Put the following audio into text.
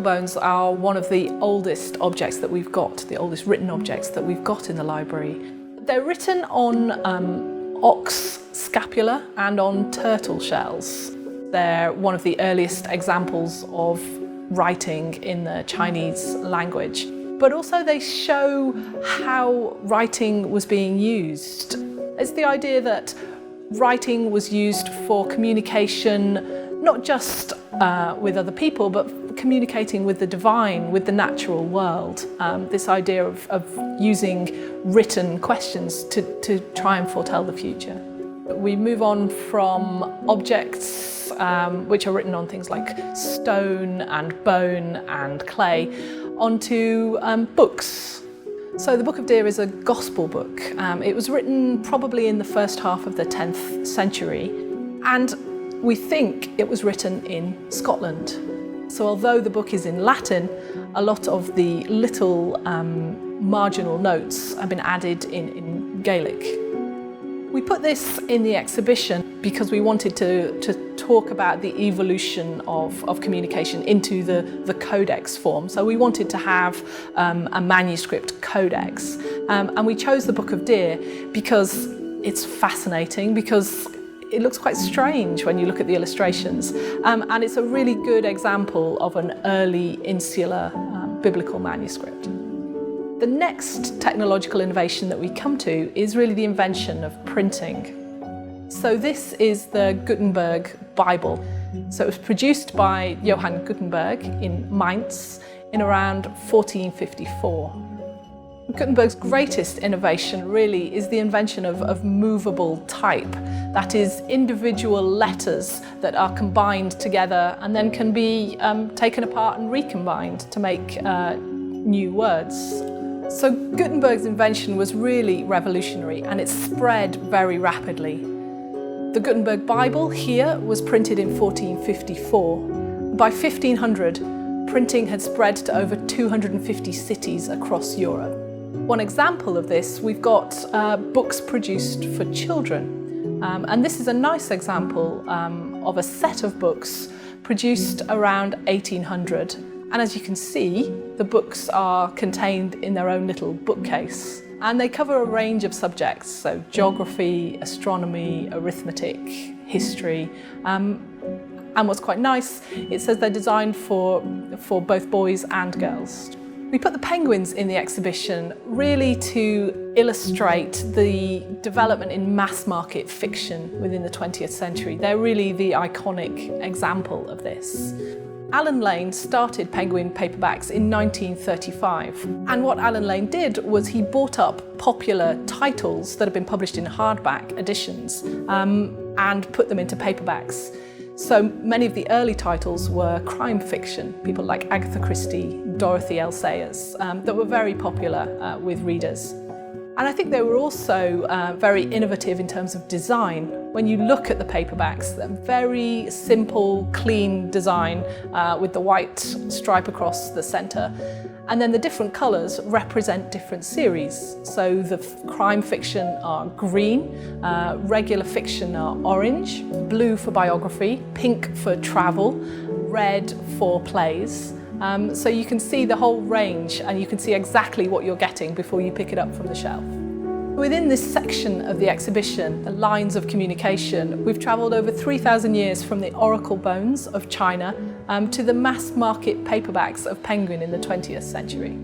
oracle bones are one of the oldest objects that we've got, the oldest written objects that we've got in the library. They're written on ox scapula and on turtle shells. They're one of the earliest examples of writing in the Chinese language. But also they show how writing was being used. It's the idea that writing was used for communication, not just with other people, but communicating with the divine, with the natural world. This idea of using written questions to try and foretell the future. We move on from objects which are written on things like stone and bone and clay onto books. So the Book of Deer is a gospel book. It was written probably in the first half of the 10th century, and we think it was written in Scotland. So although the book is in Latin, a lot of the little marginal notes have been added in Gaelic. We put this in the exhibition because we wanted to talk about the evolution of communication into the codex form. So we wanted to have a manuscript codex. And we chose the Book of Deer because it's fascinating, because it looks quite strange when you look at the illustrations. And it's a really good example of an early insular biblical manuscript. The next technological innovation that we come to is really the invention of printing. So this is the Gutenberg Bible. So it was produced by Johann Gutenberg in Mainz in around 1454. Gutenberg's greatest innovation really is the invention of movable type. That is, individual letters that are combined together and then can be taken apart and recombined to make new words. So Gutenberg's invention was really revolutionary, and it spread very rapidly. The Gutenberg Bible here was printed in 1454. By 1500, printing had spread to over 250 cities across Europe. One example of this, we've got books produced for children. And this is a nice example of a set of books produced around 1800. And as you can see, the books are contained in their own little bookcase. And they cover a range of subjects, so geography, astronomy, arithmetic, history. And what's quite nice, it says they're designed for both boys and girls. We put the penguins in the exhibition really to illustrate the development in mass market fiction within the 20th century. They're really the iconic example of this. Alan Lane started Penguin paperbacks in 1935. And what Alan Lane did was he bought up popular titles that had been published in hardback editions and put them into paperbacks. So many of the early titles were crime fiction, people like Agatha Christie, Dorothy L. Sayers, that were very popular with readers. And I think they were also very innovative in terms of design. When you look at the paperbacks, they're very simple, clean design with the white stripe across the centre. And then the different colours represent different series. So the crime fiction are green, regular fiction are orange, blue for biography, pink for travel, red for plays. So you can see the whole range and you can see exactly what you're getting before you pick it up from the shelf. Within this section of the exhibition, the lines of communication, we've travelled over 3,000 years from the oracle bones of China to the mass market paperbacks of Penguin in the 20th century.